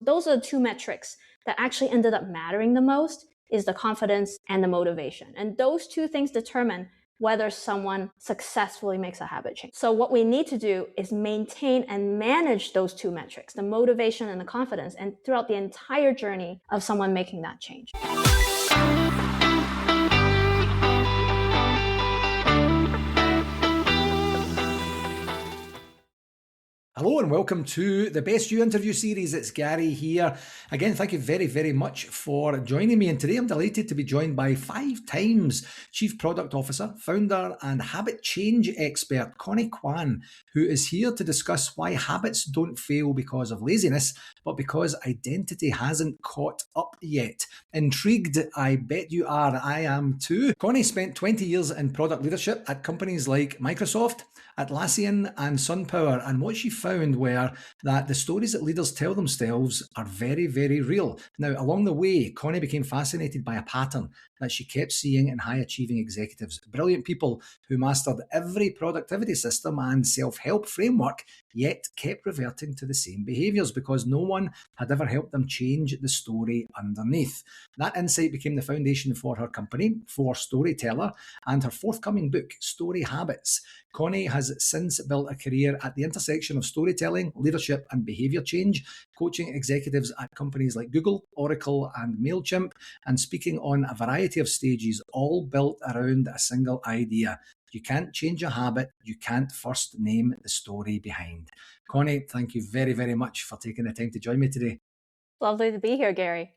those are the two metrics that actually ended up mattering the most, is the confidence and the motivation. And those two things determine whether someone successfully makes a habit change. So what we need to do is maintain and manage those two metrics, the motivation and the confidence, and throughout the entire journey of someone making that change. Hello and welcome to the Best You interview series. It's Gary here. Again, thank you very, very much for joining me. And today I'm delighted to be joined by 5 times Chief Product Officer, Founder and Habit Change Expert, Connie Kwan, who is here to discuss why habits don't fail because of laziness, but because identity hasn't caught up yet. Intrigued? I bet you are. I am too. Connie spent 20 years in product leadership at companies like Microsoft, Atlassian and SunPower, and what she found were that the stories that leaders tell themselves are very, very real. Now, along the way, Connie became fascinated by a pattern that she kept seeing in high-achieving executives, brilliant people who mastered every productivity system and self-help framework, yet kept reverting to the same behaviours because no one had ever helped them change the story underneath. That insight became the foundation for her company, For Storyteller, and her forthcoming book, Story Habits. Connie has since built a career at the intersection of storytelling, leadership, and behaviour change, coaching executives at companies like Google, Oracle, and MailChimp, and speaking on a variety of stages, all built around a single idea. You can't change a habit, you can't first name the story behind. Connie, thank you very, very much for taking the time to join me today. Lovely to be here, Gary.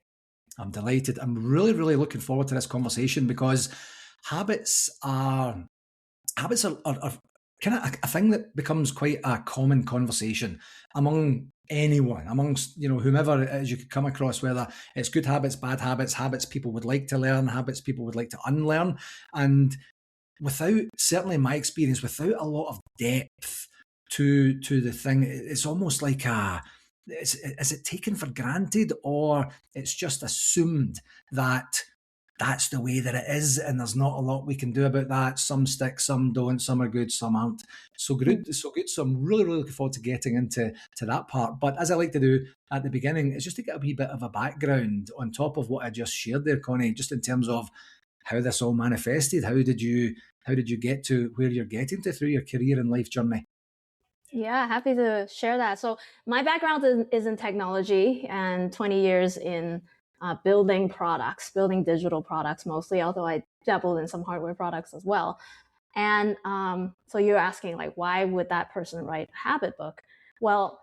I'm delighted. I'm really, really looking forward to this conversation because habits are kind of a thing that becomes quite a common conversation among anyone, amongst whomever it is you could come across, whether it's good habits, bad habits, habits people would like to learn, habits people would like to unlearn. And without, certainly in my experience, without a lot of depth to the thing, it's almost like is it taken for granted, or it's just assumed that that's the way that it is, and there's not a lot we can do about that. Some stick, some don't, some are good, some aren't so good. So I'm really, really looking forward to getting into that part. But as I like to do at the beginning, is just to get a wee bit of a background on top of what I just shared there, Connie, just in terms of how this all manifested. How did you get to where you're getting to through your career and life journey? Yeah, happy to share that. So my background is in technology and 20 years in building products, building digital products mostly, although I dabbled in some hardware products as well. And so you're asking, like, why would that person write a habit book? Well,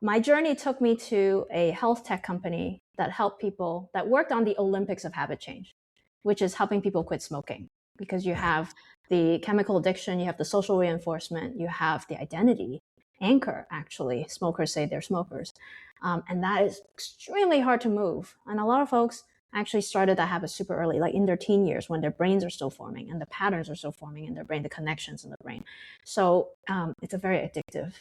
my journey took me to a health tech company that helped people, that worked on the Olympics of habit change, which is helping people quit smoking. Because you have the chemical addiction, you have the social reinforcement, you have the identity anchor, actually. Smokers say they're smokers. And that is extremely hard to move. And a lot of folks actually started that habit super early, like in their teen years when their brains are still forming and the patterns are still forming in their brain, the connections in the brain. So it's a very addictive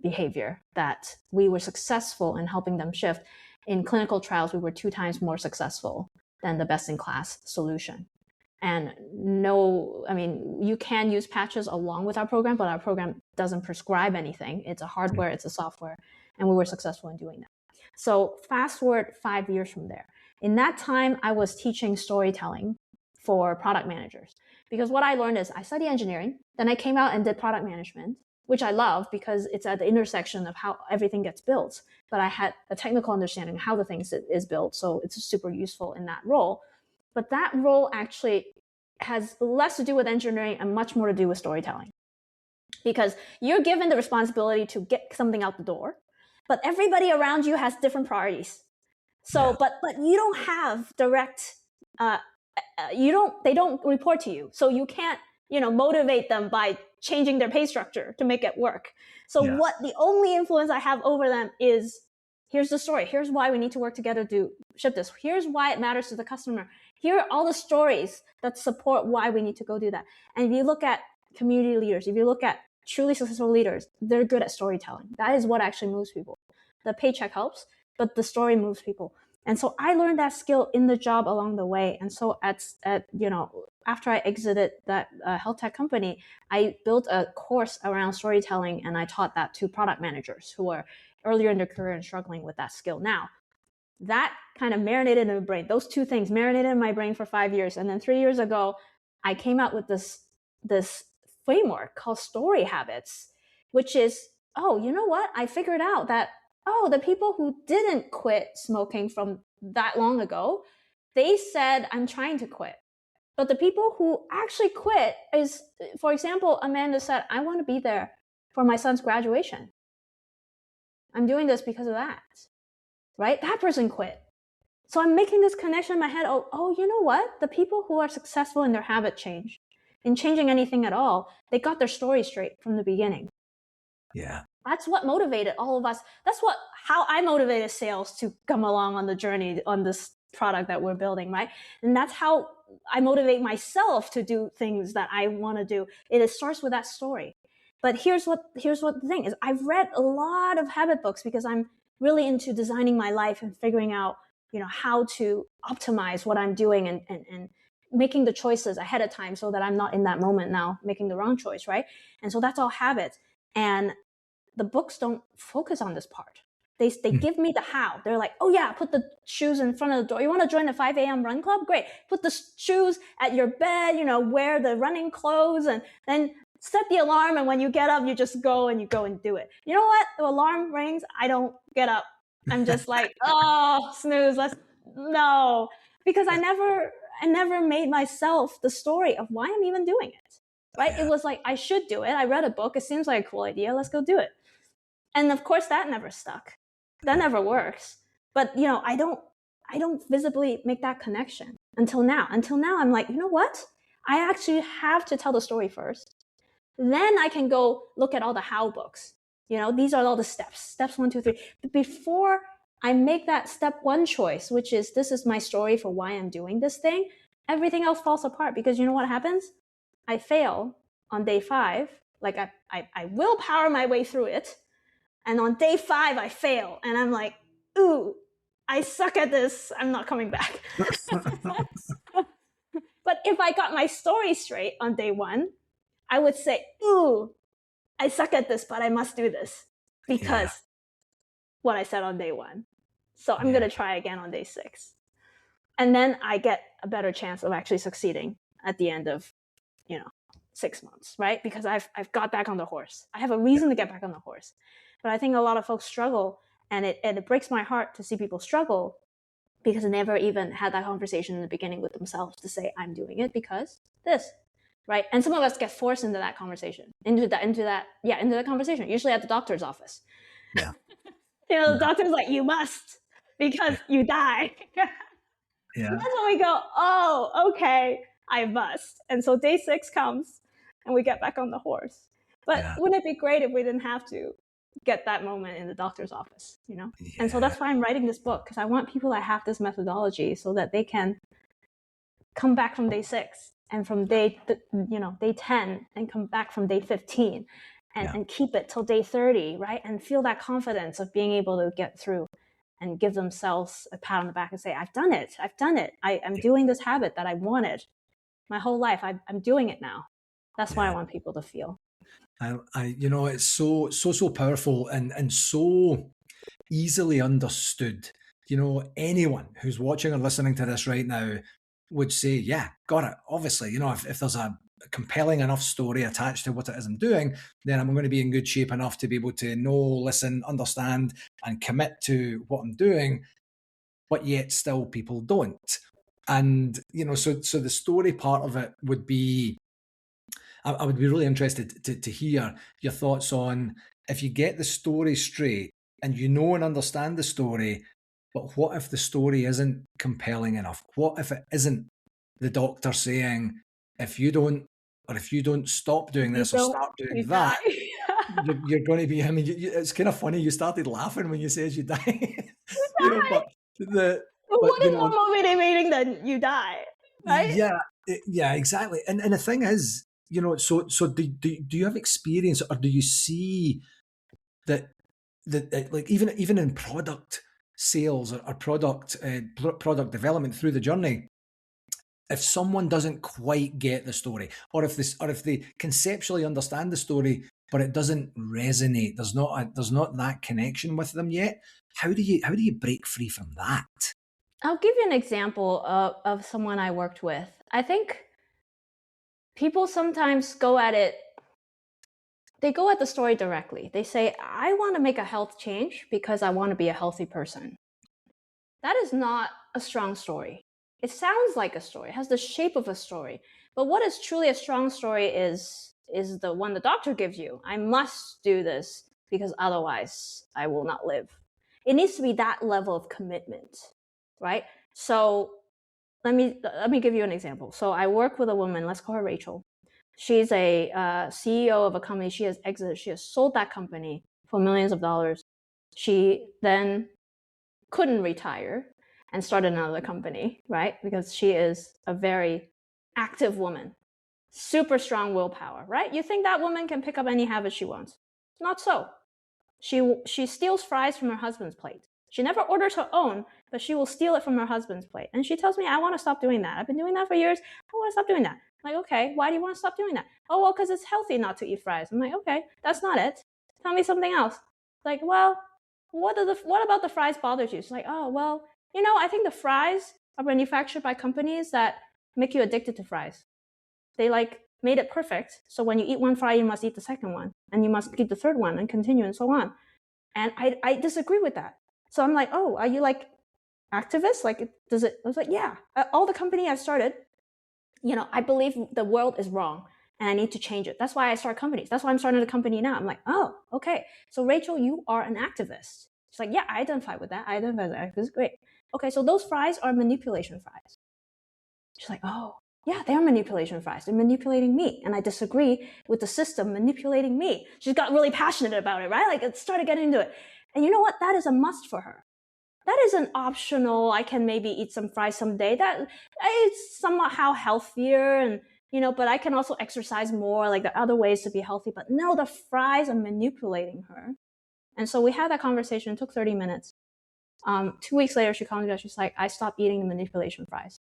behavior that we were successful in helping them shift. In clinical trials, we were 2 times more successful than the best-in-class solution. And you can use patches along with our program, but our program doesn't prescribe anything. It's a hardware, it's a software, and we were successful in doing that. So fast forward 5 years from there. In that time, I was teaching storytelling for product managers, because what I learned is I studied engineering, then I came out and did product management, which I love because it's at the intersection of how everything gets built. But I had a technical understanding of how the thing is built, so it's super useful in that role. But that role actually has less to do with engineering and much more to do with storytelling. Because you're given the responsibility to get something out the door, but everybody around you has different priorities. So, but you don't have direct, they don't report to you. So you can't, motivate them by changing their pay structure to make it work. So the only influence I have over them is, here's the story. Here's why we need to work together to ship this. Here's why it matters to the customer. Here are all the stories that support why we need to go do that. And if you look at community leaders, if you look at truly successful leaders, they're good at storytelling. That is what actually moves people. The paycheck helps, but the story moves people. And so I learned that skill in the job along the way. And so after I exited that health tech company, I built a course around storytelling, and I taught that to product managers who are earlier in their career and struggling with that skill. Now, that kind of marinated in the brain. Those two things marinated in my brain for 5 years. And then 3 years ago, I came out with this framework called story habits, which is, oh, you know what? I figured out that, oh, the people who didn't quit smoking from that long ago, they said, I'm trying to quit. But the people who actually quit is, for example, Amanda said, I want to be there for my son's graduation. I'm doing this because of that, right? That person quit. So I'm making this connection in my head. Oh, you know what? The people who are successful in their habit change, in changing anything at all, they got their story straight from the beginning. Yeah. That's what motivated all of us. That's how I motivated sales to come along on the journey on this product that we're building, right? And that's how I motivate myself to do things that I want to do. It starts with that story. But here's what the thing is. I've read a lot of habit books because I'm really into designing my life and figuring out, how to optimize what I'm doing and making the choices ahead of time so that I'm not in that moment now making the wrong choice, right? And so that's all habits. And the books don't focus on this part. They give me the how. They're like, oh yeah, put the shoes in front of the door. You want to join the 5 a.m. run club? Great. Put the shoes at your bed, wear the running clothes, and then set the alarm. And when you get up, you just go and do it. You know what? The alarm rings. I don't get up. I'm just like, oh, snooze. No. Because I never made myself the story of why I'm even doing it. Right? Yeah. It was like, I should do it. I read a book. It seems like a cool idea. Let's go do it. And of course that never stuck. That never works. But, I don't visibly make that connection until now. Until now, I'm like, you know what? I actually have to tell the story first. Then I can go look at all the how books. These are all the steps. Steps 1, 2, 3. But before I make that step 1 choice, which is this is my story for why I'm doing this thing, everything else falls apart because you know what happens? I fail on day 5. Like I willpower my way through it. And on day 5, I fail. And I'm like, ooh, I suck at this. I'm not coming back. But if I got my story straight on day 1, I would say, ooh, I suck at this, but I must do this because what I said on day 1. So I'm going to try again on day 6. And then I get a better chance of actually succeeding at the end of, 6 months, right? Because I've got back on the horse. I have a reason to get back on the horse. But I think a lot of folks struggle, and it breaks my heart to see people struggle because they never even had that conversation in the beginning with themselves to say, I'm doing it because this, right? And some of us get forced into that conversation, into that conversation, usually at the doctor's office. Yeah. The doctor's like, you must, because you die. Yeah. And that's when we go, oh, okay, I must. And so day 6 comes and we get back on the horse. But wouldn't it be great if we didn't have to get that moment in the doctor's office, And so that's why I'm writing this book, because I want people that have this methodology so that they can come back from day 6 and from day 10 and come back from day 15 and keep it till day 30, right? And feel that confidence of being able to get through and give themselves a pat on the back and say, I've done it. I'm doing this habit that I wanted my whole life. I'm doing it now. That's what I want people to feel. It's so powerful and so easily understood. Anyone who's watching or listening to this right now would say, yeah, got it. Obviously, if there's a compelling enough story attached to what it is I'm doing, then I'm going to be in good shape enough to be able to know, listen, understand, and commit to what I'm doing. But yet still people don't. And, so the story part of it would be, I would be really interested to hear your thoughts on, if you get the story straight and and understand the story, but what if the story isn't compelling enough? What if it isn't the doctor saying, if you don't stop doing this or start doing that, you're going to be, it's kind of funny. You started laughing when you said you die. But what is more motivating than you die, right? Yeah, exactly. And the thing is, so do you have experience, or do you see that like even in product sales or product development through the journey, if someone doesn't quite get the story, or if they conceptually understand the story, but it doesn't resonate. There's not that connection with them yet. How do you break free from that? I'll give you an example of someone I worked with. I think people sometimes go at the story directly. They say, I want to make a health change because I want to be a healthy person. That is not a strong story. It sounds like a story. It has the shape of a story. But what is truly a strong story is the one the doctor gives you. I must do this because otherwise I will not live. It needs to be that level of commitment, right? So let me give you an example. So I work with a woman, let's call her Rachel. She's a CEO of a company. She has exited. She has sold that company for millions of dollars. She then couldn't retire and start another company, right? Because she is a very active woman, super strong willpower, right? You think that woman can pick up any habit she wants? Not so. She steals fries from her husband's plate. She never orders her own, but she will steal it from her husband's plate. And she tells me, I want to stop doing that. I've been doing that for years. I want to stop doing that. I'm like, okay, why do you want to stop doing that? Oh, well, because it's healthy not to eat fries. I'm like, okay, that's not it. Tell me something else. Like, well, what about the fries bothers you? She's like, oh, well, I think the fries are manufactured by companies that make you addicted to fries. They made it perfect. So when you eat one fry, you must eat the second one, and you must eat the third one, and continue, and so on. And I disagree with that. So I'm like, oh, are you activist? I was like, yeah. All the company I started, I believe the world is wrong and I need to change it. That's why I start companies. That's why I'm starting a company now. I'm like, oh, okay. So Rachel, you are an activist. She's like, yeah, I identify with that. I identify as an activist. Great. Okay, so those fries are manipulation fries. She's like, oh, yeah, they are manipulation fries. They're manipulating me. And I disagree with the system manipulating me. She got really passionate about it, right? It started getting into it. And you know what? That is a must for her. That isn't optional. I can maybe eat some fries someday. That it's somehow healthier, and but I can also exercise more. There are other ways to be healthy. But no, the fries are manipulating her. And so we had that conversation. It took 30 minutes. 2 weeks later, she called me back. She's like, I stopped eating the manipulation fries.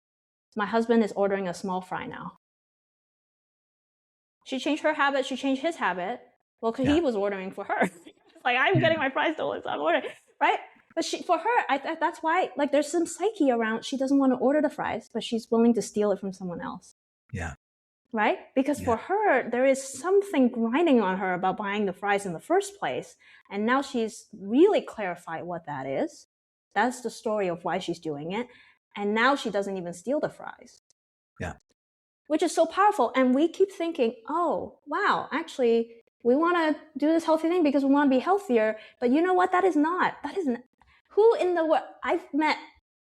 My husband is ordering a small fry now. She changed her habit. She changed his habit. Well, because he was ordering for her. I'm getting my fries stolen, so I'm ordering, right? But for her, that's why, there's some psyche around. She doesn't want to order the fries, but she's willing to steal it from someone else. Yeah. Right? Because for her, there is something grinding on her about buying the fries in the first place. And now she's really clarified what that is. That's the story of why she's doing it. And now she doesn't even steal the fries. Yeah. Which is so powerful. And we keep thinking, oh, wow, actually, we want to do this healthy thing because we want to be healthier. But you know what? That isn't. Who in the world? I've met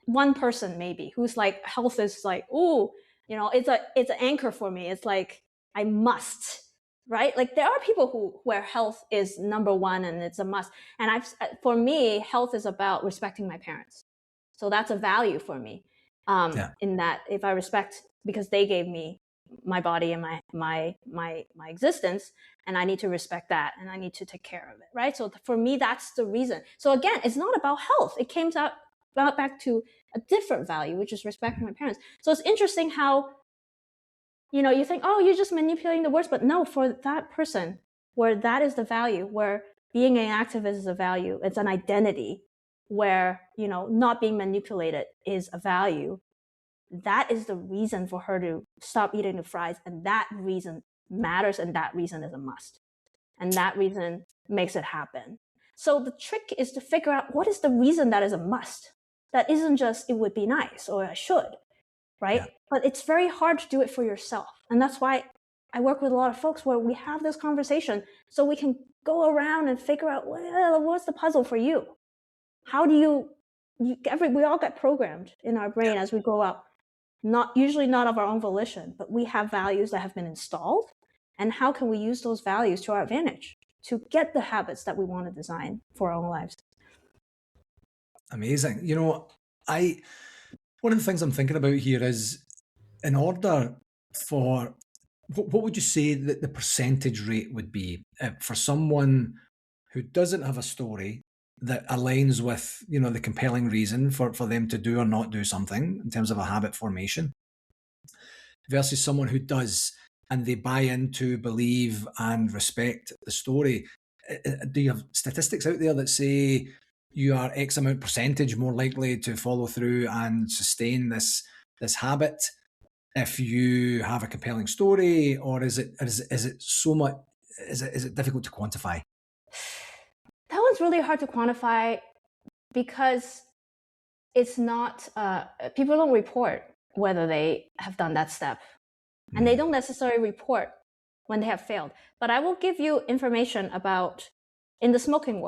one person maybe who's health is ooh, it's an anchor for me. It's I must, right? There are people where health is number one and it's a must. And for me, health is about respecting my parents. So that's a value for me. In that, if I respect, because they gave me my body and my existence, and I need to respect that, and I need to take care of it, right? So for me, that's the reason. So again, it's not about health. It came back to a different value, which is respecting my parents. So it's interesting how, you think, oh, you're just manipulating the words, but no, for that person, where that is the value, where being an activist is a value, it's an identity, where, not being manipulated is a value. That is the reason for her to stop eating the fries. And that reason matters. And that reason is a must. And that reason makes it happen. So the trick is to figure out what is the reason that is a must. That isn't just, it would be nice or I should, right? Yeah. But it's very hard to do it for yourself. And that's why I work with a lot of folks where we have this conversation so we can go around and figure out, well, what's the puzzle for you? How do we all get programmed in our brain as we grow up. Usually not of our own volition, but we have values that have been installed. And how can we use those values to our advantage to get the habits that we want to design for our own lives? Amazing. One of the things I'm thinking about here is, in order for, what would you say that the percentage rate would be for someone who doesn't have a story that aligns with, the compelling reason for them to do or not do something in terms of a habit formation, versus someone who does? and they buy into, believe, and respect the story. Do you have statistics out there that say you are X amount percentage more likely to follow through and sustain this habit if you have a compelling story, or is it so much? Is it difficult to quantify? That one's really hard to quantify because it's not, people don't report whether they have done that step. And they don't necessarily report when they have failed. But I will give you information about, in the smoking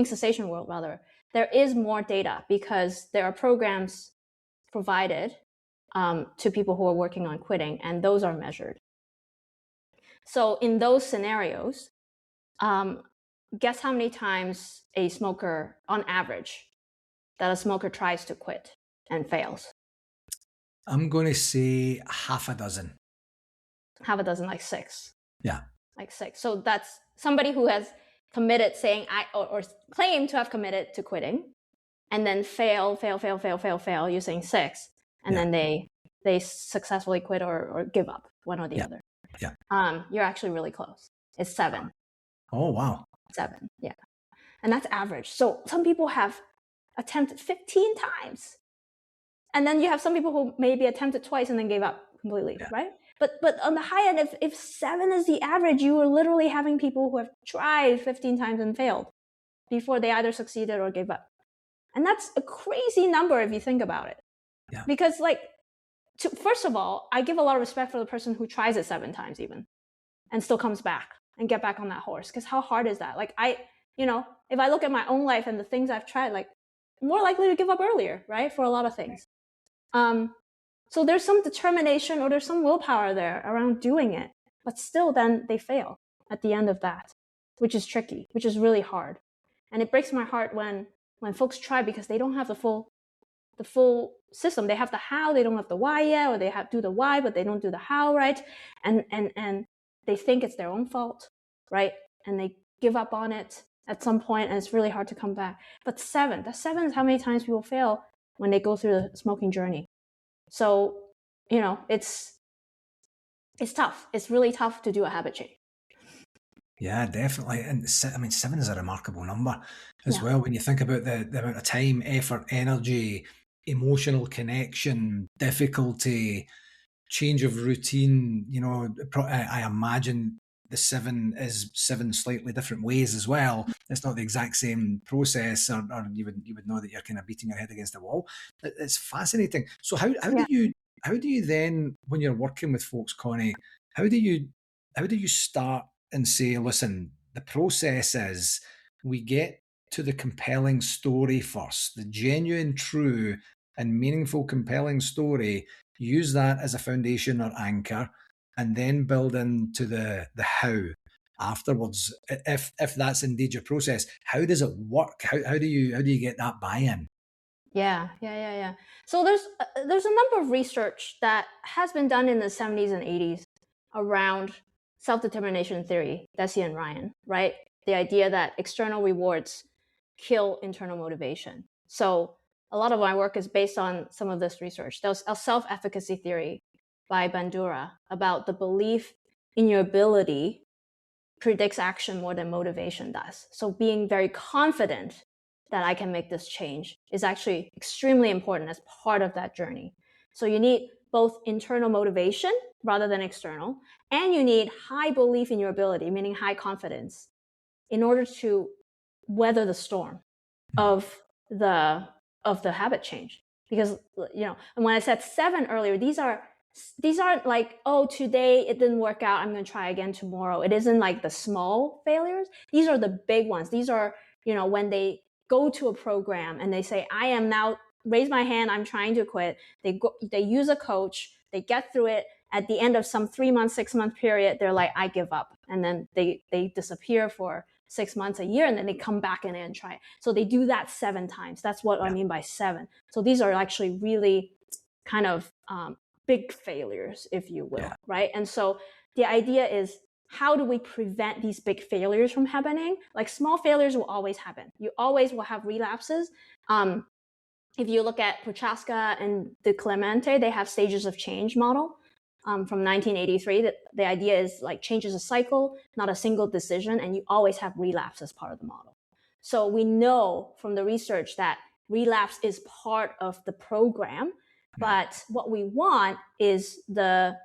cessation world rather, there is more data because there are programs provided to people who are working on quitting, and those are measured. So in those scenarios, guess how many times a smoker, on average, that a smoker tries to quit and fails? I'm going to say half a dozen. Half a dozen, like 6. Yeah. Like 6. So that's somebody who has committed, saying or claim to have committed to quitting, and then fail, you're saying 6, and then they successfully quit or give up, one or the other. Yeah. You're actually really close. It's 7. Oh, wow. 7, yeah. And that's average. So some people have attempted 15 times. And then you have some people who maybe attempted twice and then gave up completely, right? But on the high end, if 7 is the average, you are literally having people who have tried 15 times and failed before they either succeeded or gave up. And that's a crazy number if you think about it. Yeah. Because first of all, I give a lot of respect for the person who tries it 7 times even and still comes back and get back on that horse. Because how hard is that? If I look at my own life and the things I've tried, I'm more likely to give up earlier, right? For a lot of things. So there's some determination or there's some willpower there around doing it, but still then they fail at the end of that, which is tricky, which is really hard. And it breaks my heart when folks try because they don't have the full system. They have the how, they don't have the why yet, or they do the why, but they don't do the how, right? And they think it's their own fault, right? And they give up on it at some point, and it's really hard to come back. But 7 is how many times people fail when they go through the smoking journey. So, it's tough. It's really tough to do a habit change. Yeah, definitely. And 7 is a remarkable number as well. When you think about the amount of time, effort, energy, emotional connection, difficulty, change of routine, I imagine the 7 is 7 slightly different ways as well. It's not the exact same process, or you would know that you're kind of beating your head against the wall. It's fascinating. So how do you then, when you're working with folks, Connie, how do you start and say, listen, the process is we get to the compelling story first, the genuine, true, and meaningful, compelling story, use that as a foundation or anchor, and then build into the how afterwards. If that's indeed your process, how does it work? How do you get that buy-in? Yeah. So there's a number of research that has been done in the 70s and 80s around self-determination theory, Deci and Ryan, right? The idea that external rewards kill internal motivation. So a lot of my work is based on some of this research. There's a self-efficacy theory by Bandura about the belief in your ability predicts action more than motivation does. So being very confident that I can make this change is actually extremely important as part of that journey. So you need both internal motivation rather than external, and you need high belief in your ability, meaning high confidence, in order to weather the storm of the habit change. Because, and when I said 7 earlier, these aren't like, oh, today it didn't work out, I'm going to try again tomorrow. It isn't like the small failures. These are the big ones. These are, when they go to a program and they say, I am now, raise my hand, I'm trying to quit. They use a coach, they get through it. At the end of some 3-month, 6-month period, they're like, I give up. And then they disappear for 6 months, a year, and then they come back in and try it. So they do that 7 times. That's what I mean by 7. So these are actually really kind of big failures, if you will, right? And so the idea is, how do we prevent these big failures from happening? Like, small failures will always happen. You always will have relapses. If you look at Prochaska and De Clemente, they have stages of change model. from 1983, that the idea is like change is a cycle, not a single decision, and you always have relapse as part of the model. So we know from the research that relapse is part of the program, but what we want is the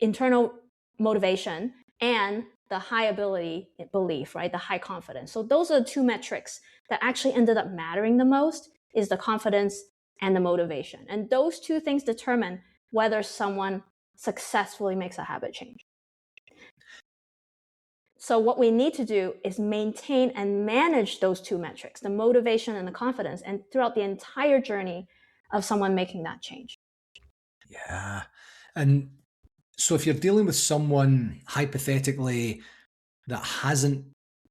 internal motivation and the high ability belief, right? The high confidence. So those are the two metrics that actually ended up mattering the most, is the confidence and the motivation. And those two things determine whether someone successfully makes a habit change. So what we need to do is maintain and manage those two metrics, the motivation and the confidence, and throughout the entire journey of someone making that change. Yeah. And so if you're dealing with someone hypothetically that hasn't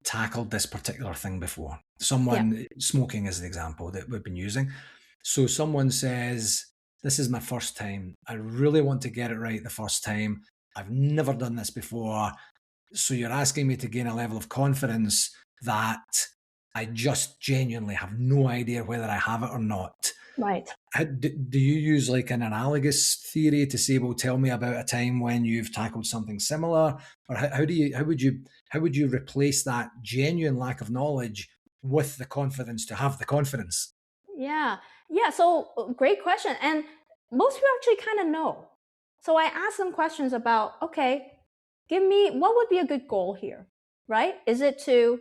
tackled this particular thing before, someone, smoking is the example that we've been using. So someone says, this is my first time. I really want to get it right the first time. I've never done this before. So you're asking me to gain a level of confidence that I just genuinely have no idea whether I have it or not. Right. Do you use like an analogous theory to say, well, tell me about a time when you've tackled something similar? Or how would you replace that genuine lack of knowledge with the confidence to have the confidence? Yeah. So great question. And most people actually kind of know. So I ask them questions about, okay, give me, what would be a good goal here, right? Is it to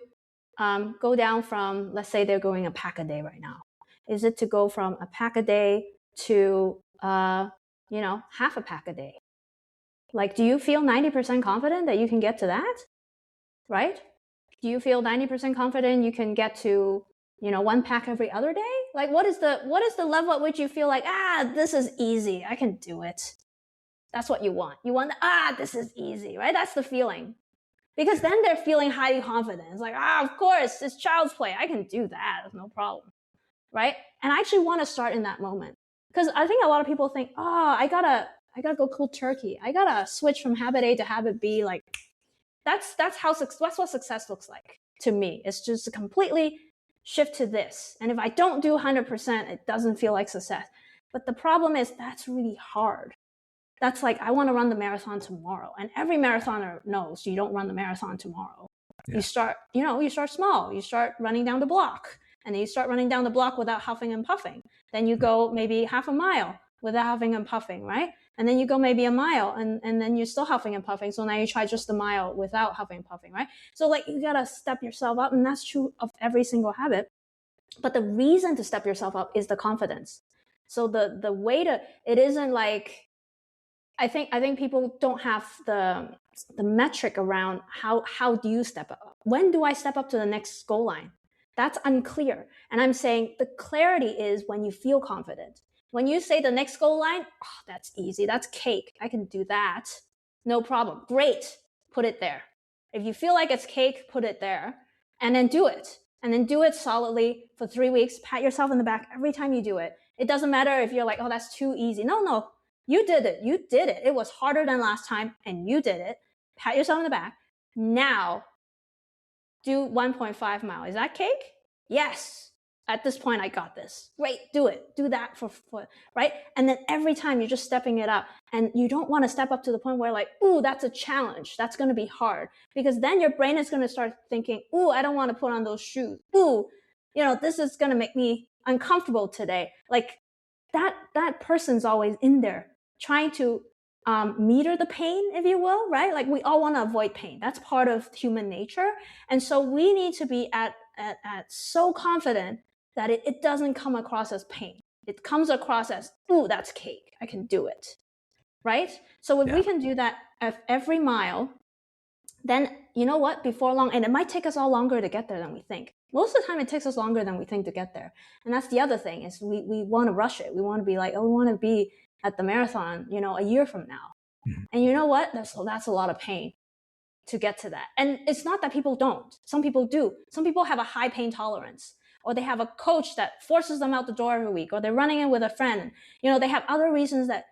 go down from, let's say they're going a pack a day right now. Is it to go from a pack a day to, half a pack a day? Like, do you feel 90% confident that you can get to that? Right? Do you feel 90% confident you can get to, one pack every other day? Like, what is the level at which you feel like, this is easy, I can do it? That's what you want. You want, this is easy, right? That's the feeling. Because then they're feeling highly confident. It's like, of course, it's child's play. I can do that. It's no problem, right? And I actually want to start in that moment. Because I think a lot of people think, I gotta go cold turkey. I gotta switch from habit A to habit B. Like, that's what success looks like to me. It's just to completely shift to this. And if I don't do 100%, it doesn't feel like success. But the problem is that's really hard. That's like, I want to run the marathon tomorrow. And every marathoner knows you don't run the marathon tomorrow. Yeah. You start small. You start running down the block. And then you start running down the block without huffing and puffing. Then you go maybe half a mile without huffing and puffing, right? And then you go maybe a mile and then you're still huffing and puffing. So now you try just a mile without huffing and puffing, right? So like, you got to step yourself up. And that's true of every single habit. But the reason to step yourself up is the confidence. So the way to, it isn't like, I think people don't have the metric around how do you step up? When do I step up to the next goal line? That's unclear. And I'm saying the clarity is when you feel confident. When you say the next goal line, that's easy. That's cake. I can do that. No problem. Great. Put it there. If you feel like it's cake, put it there and then do it. And then do it solidly for 3 weeks. Pat yourself in the back every time you do it. It doesn't matter if you're like, that's too easy. No. You did it. You did it. It was harder than last time, and you did it. Pat yourself on the back. Now, do 1.5 miles. Is that cake? Yes. At this point, I got this. Great. Do it. Do that for right? And then every time you're just stepping it up, and you don't want to step up to the point where like, that's a challenge. That's going to be hard. Because then your brain is going to start thinking, I don't want to put on those shoes. This is going to make me uncomfortable today. Like that person's always in there, trying to meter the pain, if you will, right? Like we all want to avoid pain. That's part of human nature. And so we need to be at so confident that it doesn't come across as pain. It comes across as, that's cake. I can do it, right? So if we can do that at every mile, then you know what? Before long, and it might take us all longer to get there than we think. Most of the time, it takes us longer than we think to get there. And that's the other thing is we want to rush it. We want to be like, we want to be at the marathon, a year from now. Mm-hmm. And you know what? That's a lot of pain to get to that. And it's not that people don't. Some people do. Some people have a high pain tolerance, or they have a coach that forces them out the door every week, or they're running in with a friend. They have other reasons that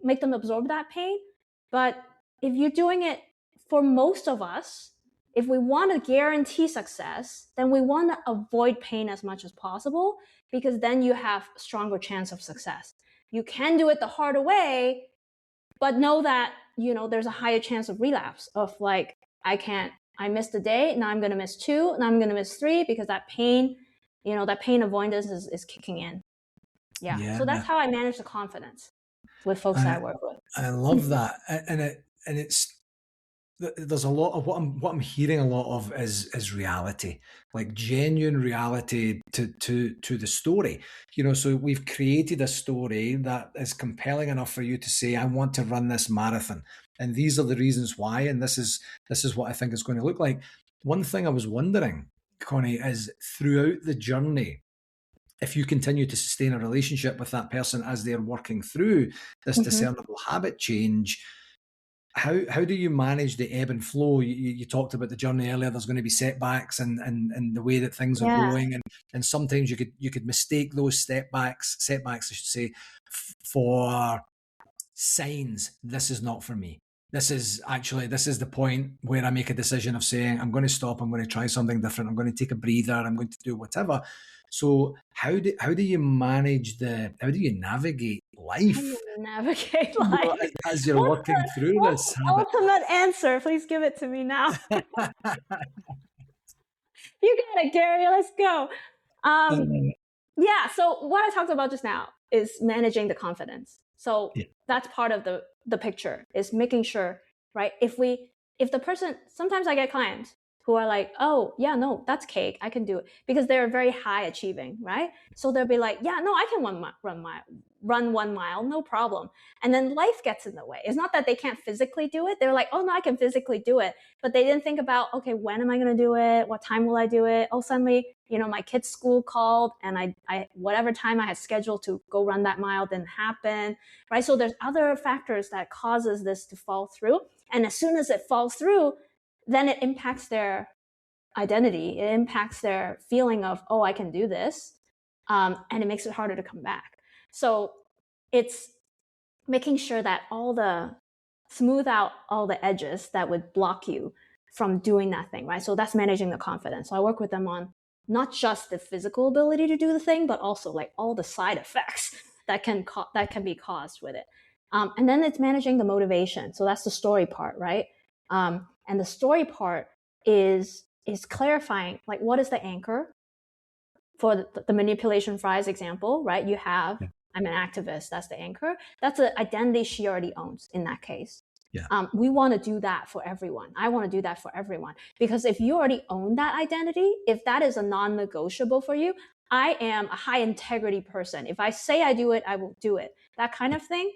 make them absorb that pain. But if you're doing it, for most of us, if we want to guarantee success, then we want to avoid pain as much as possible, because then you have a stronger chance of success. You can do it the harder way, but know that, there's a higher chance of relapse of like, I missed a day, now I'm going to miss 2, now I'm going to miss 3 because that pain avoidance is kicking in. Yeah. So that's how I manage the confidence with folks that I work with. I love that. And it's, there's a lot of what I'm hearing a lot of is reality, like genuine reality to the story. So we've created a story that is compelling enough for you to say, I want to run this marathon, and these are the reasons why, and this is what I think it's going to look like. One thing I was wondering, Connie, is throughout the journey, if you continue to sustain a relationship with that person as they're working through this discernible habit change, how do you manage the ebb and flow? You talked about the journey earlier. There's going to be setbacks and the way that things are going, and sometimes you could mistake those setbacks I should say, for signs. This is not for me. This is the point where I make a decision of saying, I'm going to stop. I'm going to try something different. I'm going to take a breather. I'm going to do whatever. So how do you how do you navigate life? How do you navigate life? As you're working through this habit? Ultimate answer. Please give it to me now. You got it, Gary. Let's go. Yeah. So what I talked about just now is managing the confidence. So that's part of the picture, is making sure, right? If the person, sometimes I get clients who are like, oh yeah, no, that's cake, I can do it, because they're very high achieving, right? So they'll be like, yeah, no, I can run 1 mile, no problem. And then life gets in the way. It's not that they can't physically do it. They're like, oh no, I can physically do it. But they didn't think about, okay, when am I going to do it? What time will I do it? Oh, suddenly, my kid's school called, and I whatever time I had scheduled to go run that mile didn't happen, right? So there's other factors that causes this to fall through. And as soon as it falls through, then it impacts their identity. It impacts their feeling of, oh, I can do this. And it makes it harder to come back. So it's making sure that smooth out all the edges that would block you from doing that thing, right? So that's managing the confidence. So I work with them on not just the physical ability to do the thing, but also like all the side effects that can be caused with it. And then it's managing the motivation. So that's the story part, right? And the story part is clarifying, like, what is the anchor for the manipulation fries example, right? You have, I'm an activist, that's the anchor. That's an identity she already owns in that case. We want to do that for everyone. I want to do that for everyone. Because if you already own that identity, if that is a non-negotiable for you, I am a high integrity person. If I say I do it, I will do it. That kind of thing.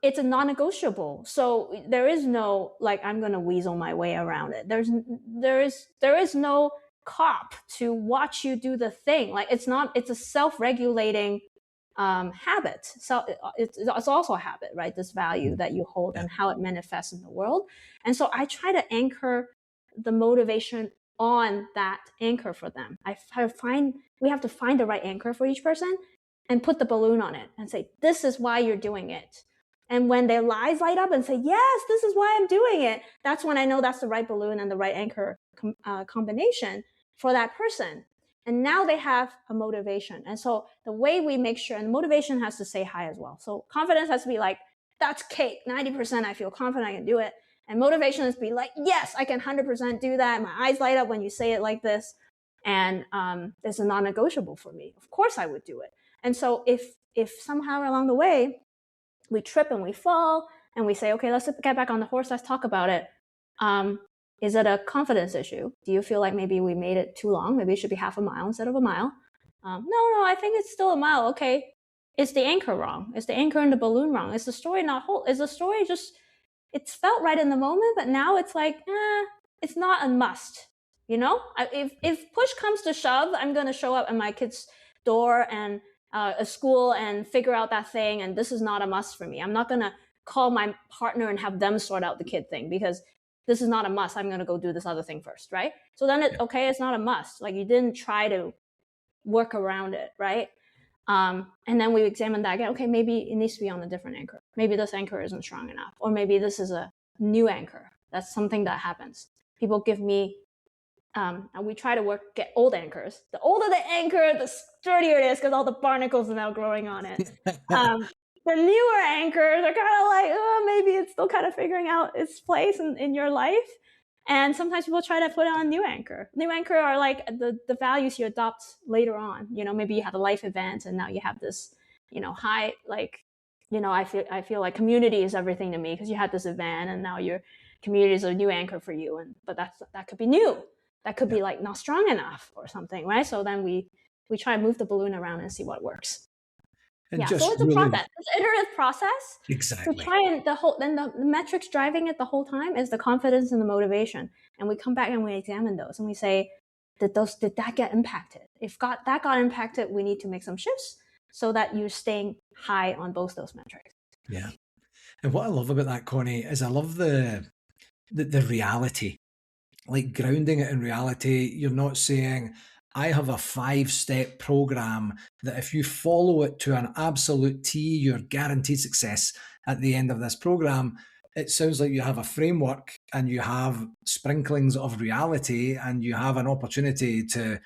It's a non-negotiable. So there is no, like, I'm going to weasel my way around it. There is no cop to watch you do the thing. Like, it's a self-regulating habit. So it's also a habit, right? This value that you hold and how it manifests in the world. And so I try to anchor the motivation on that anchor for them. We have to find the right anchor for each person and put the balloon on it and say, this is why you're doing it. And when their lives light up and say, yes, this is why I'm doing it, that's when I know that's the right balloon and the right anchor combination for that person. And now they have a motivation. And so the way we make sure, and motivation has to say hi as well. So confidence has to be like, that's cake, 90% I feel confident I can do it. And motivation is to be like, yes, I can 100% do that. My eyes light up when you say it like this. And it's a non-negotiable for me. Of course I would do it. And so if somehow along the way, we trip and we fall and we say, okay, let's get back on the horse. Let's talk about it. Is it a confidence issue? Do you feel like maybe we made it too long? Maybe it should be half a mile instead of a mile. No, I think it's still a mile. Okay. Is the anchor wrong? Is the anchor in the balloon wrong? Is the story not whole? Is the story just, it's felt right in the moment, but now it's like, it's not a must. If push comes to shove, I'm going to show up at my kid's door and a school and figure out that thing, and this is not a must for me. I'm not going to call my partner and have them sort out the kid thing because this is not a must. I'm going to go do this other thing first, right? So then it's not a must. Like, you didn't try to work around it, right? And then we examine that again. Okay, maybe it needs to be on a different anchor. Maybe this anchor isn't strong enough, or maybe this is a new anchor. That's something that happens. People give me and we try to get old anchors. The older the anchor, the sturdier it is because all the barnacles are now growing on it. the newer anchors are kind of like, oh, maybe it's still kind of figuring out its place in your life. And sometimes people try to put on new anchor. New anchor are like the values you adopt later on. Maybe you had a life event and now you have this, high, like, I feel like community is everything to me because you had this event and now your community is a new anchor for you. But that could be new. That could be like not strong enough or something, right? So then we try to move the balloon around and see what works. And so it's a process. It's an iterative process. Exactly. To try and the metrics driving it the whole time is the confidence and the motivation. And we come back and we examine those and we say, did that get impacted? If that got impacted, we need to make some shifts so that you're staying high on both those metrics. Yeah. And what I love about that, Connie, is I love the reality, like grounding it in reality. You're not saying, I have a 5-step program that if you follow it to an absolute T, you're guaranteed success at the end of this program. It sounds like you have a framework and you have sprinklings of reality and you have an opportunity to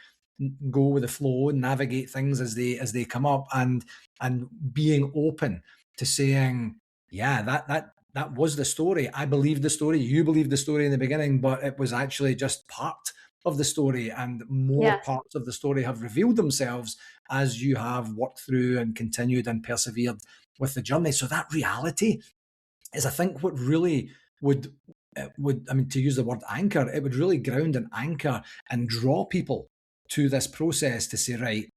go with the flow and navigate things as they come up, and being open to saying, yeah, that was the story. I believed the story. You believed the story in the beginning, but it was actually just part of the story, and more parts of the story have revealed themselves as you have worked through and continued and persevered with the journey. So that reality is, I think, what really would, I mean, to use the word anchor, it would really ground and anchor and draw people to this process to say, right,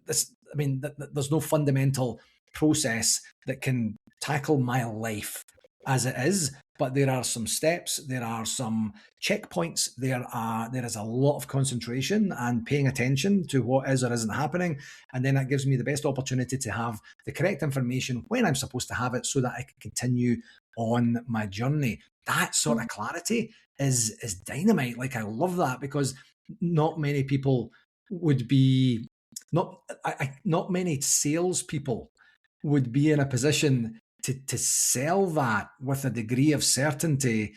there's no fundamental process that can tackle my life as it is, but there are some steps, there are some checkpoints, there is a lot of concentration and paying attention to what is or isn't happening, and then that gives me the best opportunity to have the correct information when I'm supposed to have it so that I can continue on my journey. That sort of clarity is dynamite. Like, I love that, because not many people would be, not many salespeople would be in a position to sell that with a degree of certainty,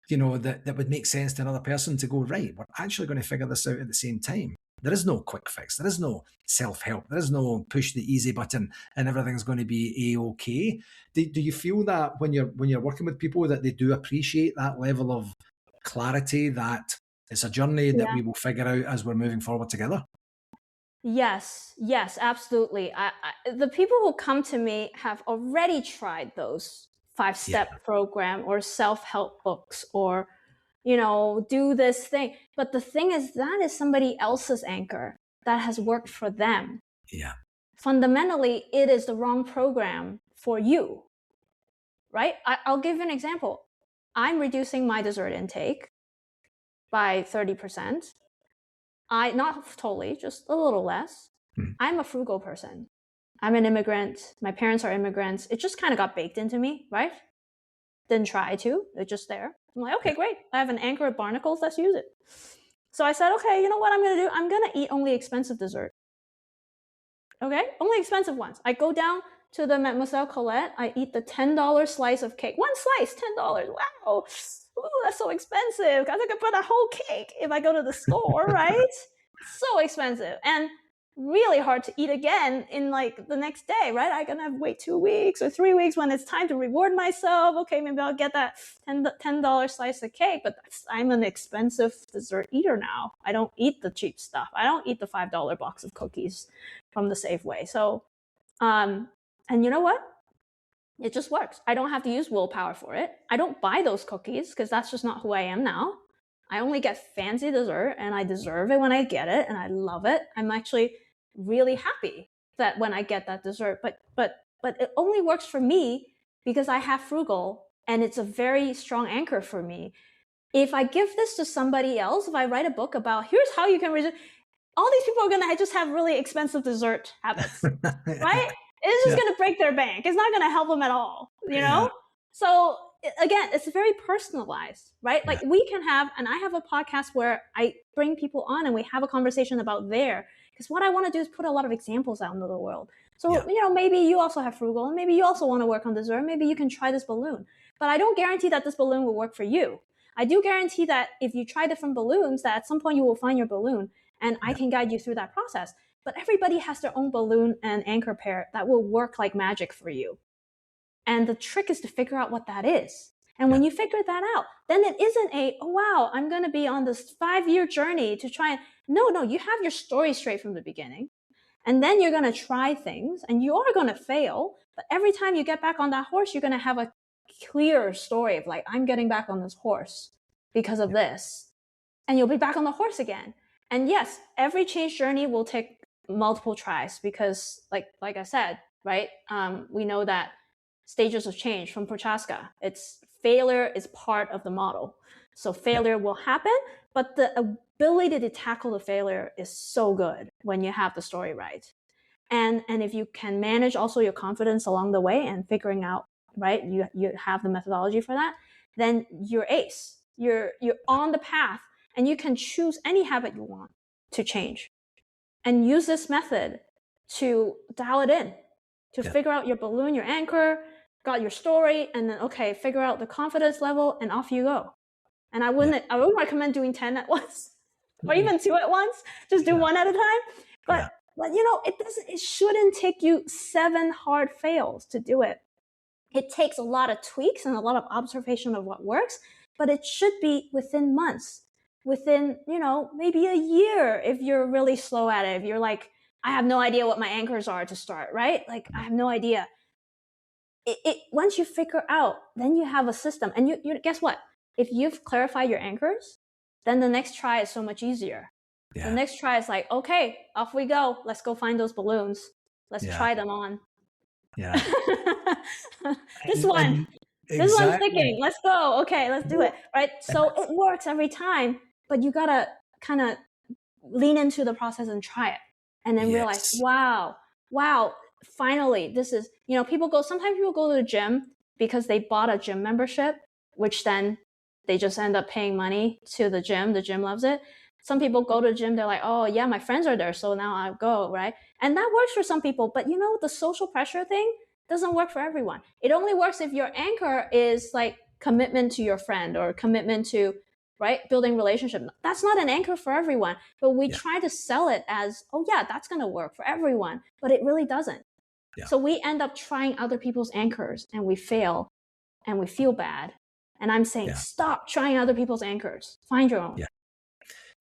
that would make sense to another person to go, right, we're actually going to figure this out at the same time. There is no quick fix. There is no self-help. There is no push the easy button and everything's going to be A-okay. Do you feel that when you're working with people that they do appreciate that level of clarity, that it's a journey that we will figure out as we're moving forward together? Yes, absolutely. The people who come to me have already tried those 5-step program or self-help books or, do this thing. But the thing is, that is somebody else's anchor that has worked for them. Yeah. Fundamentally, it is the wrong program for you, right? I'll give you an example. I'm reducing my dessert intake by 30%. Not totally, just a little less. I'm a frugal person. I'm an immigrant. My parents are immigrants. It just kind of got baked into me, right? Didn't try to. It's just there. I'm like, okay, great. I have an anchor at Barnacles. Let's use it. So I said, okay, you know what I'm going to do? I'm going to eat only expensive dessert. Okay? Only expensive ones. I go down to the Mademoiselle Colette. I eat the $10 slice of cake. One slice, $10. Wow. Ooh, that's so expensive. I could put a whole cake if I go to the store, right? So expensive and really hard to eat again in like the next day, right? I'm gonna have to wait 2 weeks or 3 weeks when it's time to reward myself. Okay, maybe I'll get that $10 slice of cake, but I'm an expensive dessert eater now. I don't eat the cheap stuff. I don't eat the $5 box of cookies from the Safeway. So, and you know what? It just works. I don't have to use willpower for it. I don't buy those cookies because that's just not who I am now. I only get fancy dessert and I deserve it when I get it and I love it. I'm actually really happy that when I get that dessert, but it only works for me because I have frugal and it's a very strong anchor for me. If I give this to somebody else, if I write a book about here's how you can reduce, all these people are going to just have really expensive dessert habits, right? It's just going to break their bank. It's not going to help them at all, you know? So again, it's very personalized, right? Like we can have, and I have a podcast where I bring people on and we have a conversation about because what I want to do is put a lot of examples out into the world. So, maybe you also have frugal and maybe you also want to work on dessert. Maybe you can try this balloon, but I don't guarantee that this balloon will work for you. I do guarantee that if you try different balloons, that at some point you will find your balloon and I can guide you through that process. but everybody has their own balloon and anchor pair that will work like magic for you. And the trick is to figure out what that is. And when you figure that out, then it isn't oh wow, I'm going to be on this 5-year journey to try and, no, you have your story straight from the beginning. And then you're going to try things and you are going to fail. But every time you get back on that horse, you're going to have a clear story of like, I'm getting back on this horse because of this. And you'll be back on the horse again. And yes, every change journey will take multiple tries because like I said, right? We know that stages of change from Prochaska, it's failure is part of the model. So failure will happen, but the ability to tackle the failure is so good when you have the story right. And if you can manage also your confidence along the way and figuring out, right, you have the methodology for that, then you're ace. You're on the path and you can choose any habit you want to change and use this method to dial it in, to figure out your balloon, your anchor, got your story, and then, okay, figure out the confidence level and off you go. And I wouldn't recommend doing 10 at once or even 2 at once. Just do 1 at a time. But it shouldn't take you 7 hard fails to do it. It takes a lot of tweaks and a lot of observation of what works, but it should be within months, within, maybe a year if you're really slow at it. If you're like, I have no idea what my anchors are to start, right? Like, I have no idea. Once you figure out, then you have a system. And you guess what? If you've clarified your anchors, then the next try is so much easier. The next try is like, okay, off we go. Let's go find those balloons. Let's try them on. Yeah. This one's sticking. Let's go. Okay, let's do it. Right. So it works every time, but you gotta kind of lean into the process and try it, and then realize, wow, finally, this is, sometimes people go to the gym because they bought a gym membership, which then they just end up paying money to the gym. The gym loves it. Some people go to the gym, they're like, oh yeah, my friends are there, so now I'll go, right? And that works for some people, but the social pressure thing doesn't work for everyone. It only works if your anchor is like commitment to your friend or commitment to, right, building relationship. That's not an anchor for everyone, but we try to sell it as, oh yeah, that's going to work for everyone, but it really doesn't. So we end up trying other people's anchors and we fail and we feel bad. And I'm saying, stop trying other people's anchors. Find your own.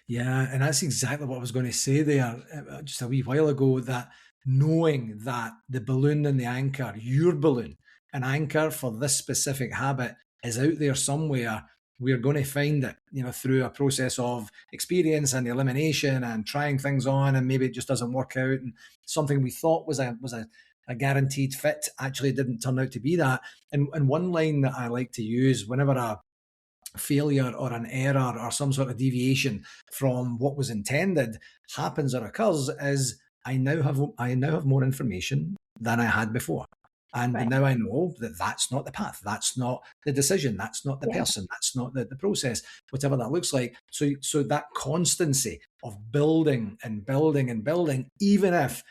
Yeah, and that's exactly what I was going to say there just a wee while ago, that knowing that the balloon and the anchor, your balloon, an anchor for this specific habit is out there somewhere. We're going to find it, through a process of experience and elimination and trying things on, and maybe it just doesn't work out. And something we thought was a guaranteed fit actually didn't turn out to be that. And one line that I like to use whenever a failure or an error or some sort of deviation from what was intended happens or occurs is, I now have more information than I had before. And now I know that that's not the path, that's not the decision, that's not the person, that's not the process, whatever that looks like. So that constancy of building and building and building, even if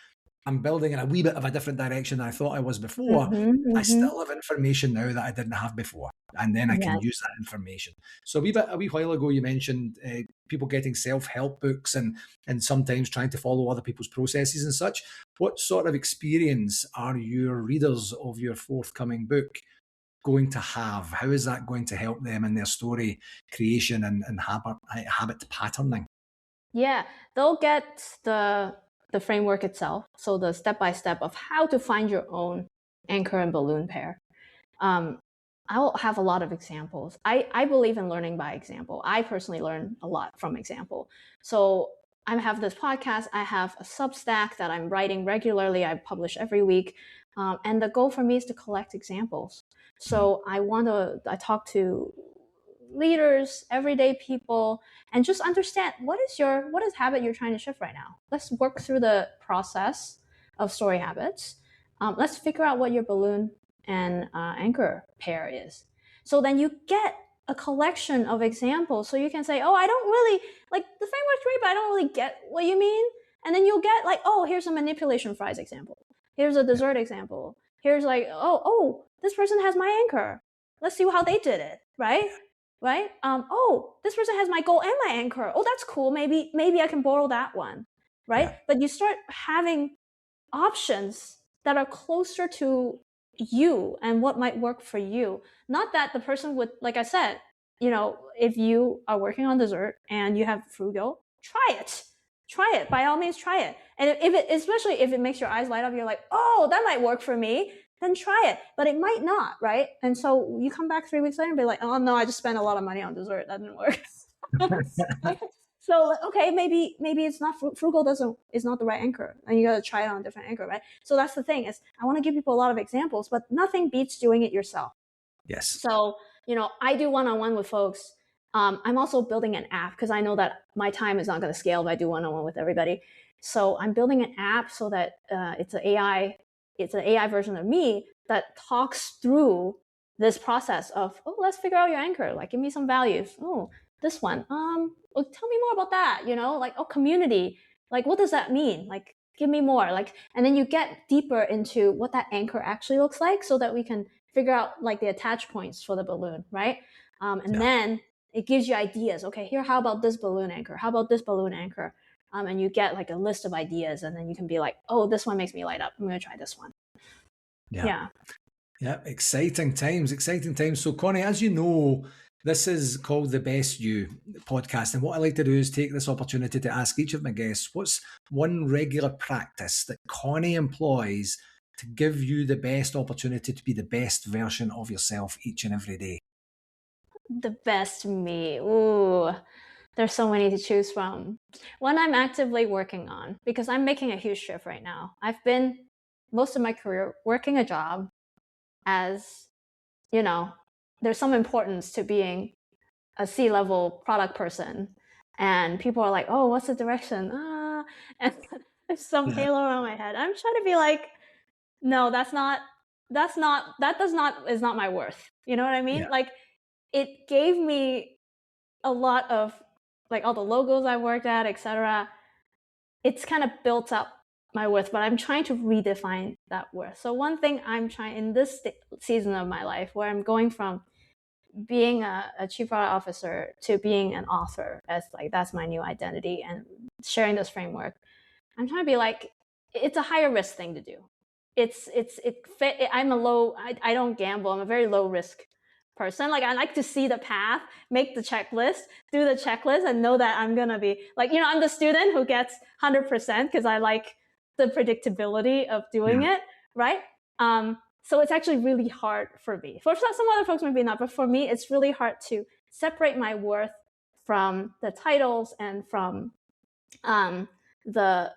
I'm building in a wee bit of a different direction than I thought I was before, I still have information now that I didn't have before. And then I can use that information. So a wee while ago, you mentioned people getting self-help books and sometimes trying to follow other people's processes and such. What sort of experience are your readers of your forthcoming book going to have? How is that going to help them in their story creation and habit patterning? Yeah, they'll get the framework itself. So the step-by-step of how to find your own anchor and balloon pair. I'll have a lot of examples. I believe in learning by example. I personally learn a lot from example. So I have this podcast. I have a Substack that I'm writing regularly. I publish every week. And the goal for me is to collect examples. So I talk to leaders, everyday people, and just understand what is habit you're trying to shift right now. Let's work through the process of story habits. Let's figure out what your balloon and anchor pair is. So then you get a collection of examples. So you can say, oh, I don't really, like, the framework's great, but I don't really get what you mean. And then you'll get like, oh, here's a manipulation fries example. Here's a dessert example. Here's like, oh, this person has my anchor. Let's see how they did it, right? Right? Oh, this person has my goal and my anchor. Oh, that's cool. Maybe I can borrow that one, right? Yeah. But you start having options that are closer to you and what might work for you. Not that the person would, like I said, if you are working on dessert and you have frugal, try it. Try it. By all means, try it. And especially if it makes your eyes light up, you're like, oh, that might work for me, then try it. But it might not, right? And so you come back 3 weeks later and be like, oh no, I just spent a lot of money on dessert. That didn't work. So okay, maybe it's not frugal is not the right anchor, and you got to try it on a different anchor, right? So that's the thing is I want to give people a lot of examples, but nothing beats doing it yourself. Yes. So I do one-on-one with folks. I'm also building an app because I know that my time is not going to scale if I do one-on-one with everybody. So I'm building an app so that it's an AI version of me that talks through this process of, oh, let's figure out your anchor. Like, give me some values. Oh, this one. Well, tell me more about that. Like, oh, community. Like, what does that mean? Like, give me more. Like, and then you get deeper into what that anchor actually looks like, so that we can figure out like the attach points for the balloon, right? And then it gives you ideas. Okay, here, how about this balloon anchor? How about this balloon anchor? And you get like a list of ideas, and then you can be like, oh, this one makes me light up. I'm going to try this one. Yeah. Exciting times. So Connie, as you know, this is called the Best You podcast. And what I like to do is take this opportunity to ask each of my guests, what's one regular practice that Connie employs to give you the best opportunity to be the best version of yourself each and every day? The best me. Ooh, there's so many to choose from. One I'm actively working on, because I'm making a huge shift right now. I've been most of my career working a job as, there's some importance to being a C-level product person. And people are like, oh, what's the direction? And there's some halo around my head. I'm trying to be like, no, is not my worth. You know what I mean? Yeah. Like, it gave me a lot of, like, all the logos I worked at, etc. It's kind of built up my worth, but I'm trying to redefine that worth. So one thing I'm trying in this season of my life, where I'm going from being a chief product officer to being an author, as like that's my new identity, and sharing this framework, I'm trying to be like, it's a higher risk thing to do. I don't gamble. I'm a very low risk person. Like, I like to see the path, make the checklist, do the checklist, and know that I'm gonna be like, I'm the student who gets 100% because I like the predictability of doing it, right? So it's actually really hard for me. For some other folks, maybe not, but for me, it's really hard to separate my worth from the titles and from the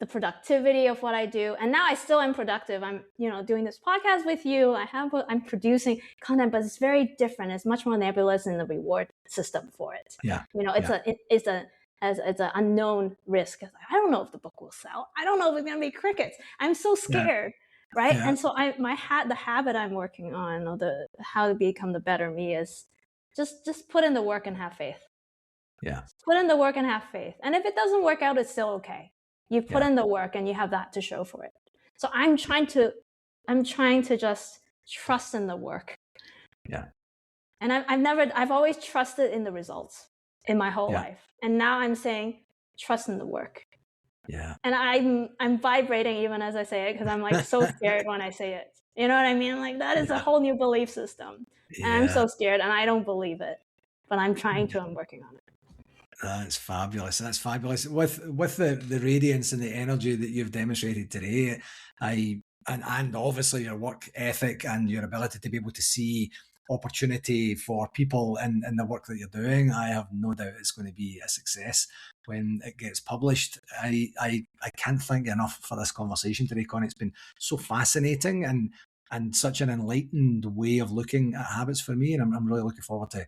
productivity of what I do. And now I still am productive. I'm, doing this podcast with you. I'm producing content, but it's very different. It's much more nebulous in the reward system for it. Yeah. It's an unknown risk. I don't know if the book will sell. I don't know if it's going to be crickets. I'm so scared. Right. Yeah. And so the habit I'm working on, or how to become the better me, is just put in the work and have faith. Yeah. Put in the work and have faith. And if it doesn't work out, it's still okay. You put in the work and you have that to show for it. So I'm trying to just trust in the work. Yeah. And I've always trusted in the results in my whole life. And now I'm saying, trust in the work. Yeah. And I'm vibrating even as I say it, because I'm like so scared when I say it. You know what I mean? Like, that is a whole new belief system. And I'm so scared, and I don't believe it. But I'm trying to. I'm working on it. That's fabulous. With the radiance and the energy that you've demonstrated today, and obviously your work ethic and your ability to be able to see opportunity for people in the work that you're doing, I have no doubt it's going to be a success when it gets published. I can't thank you enough for this conversation today, Connie. It's been so fascinating and such an enlightened way of looking at habits for me, and I'm really looking forward to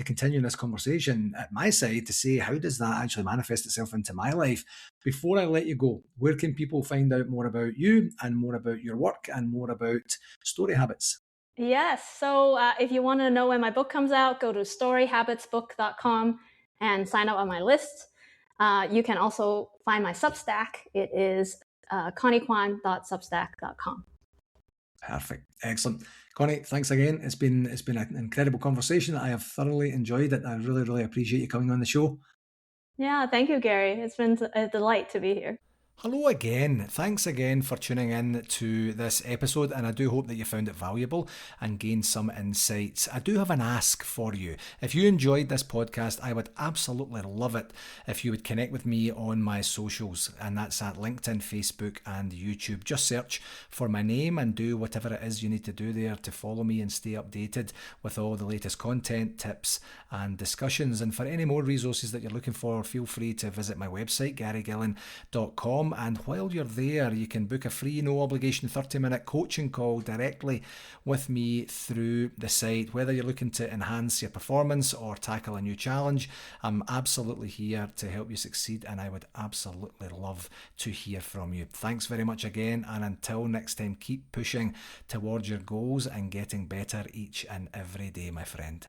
continuing this conversation at my side to say, how does that actually manifest itself into my life? Before I let you go, where can people find out more about you and more about your work and more about Story Habits? Yes. So if you want to know when my book comes out, go to storyhabitsbook.com and sign up on my list. You can also find my Substack. It is conniekwan.substack.com. Perfect. Excellent. Connie, thanks again. It's been an incredible conversation. I have thoroughly enjoyed it. I really, really appreciate you coming on the show. Yeah, thank you, Gary. It's been a delight to be here. Hello again. Thanks again for tuning in to this episode, and I do hope that you found it valuable and gained some insights. I do have an ask for you. If you enjoyed this podcast, I would absolutely love it if you would connect with me on my socials, and that's at LinkedIn, Facebook, and YouTube. Just search for my name and do whatever it is you need to do there to follow me and stay updated with all the latest content, tips, and discussions. And for any more resources that you're looking for, feel free to visit my website, garygillen.com. And while you're there, you can book a free, no obligation 30-minute coaching call directly with me through the site. Whether you're looking to enhance your performance or tackle a new challenge, I'm absolutely here to help you succeed, and I would absolutely love to hear from you. Thanks very much again, and until next time, keep pushing towards your goals and getting better each and every day, my friend.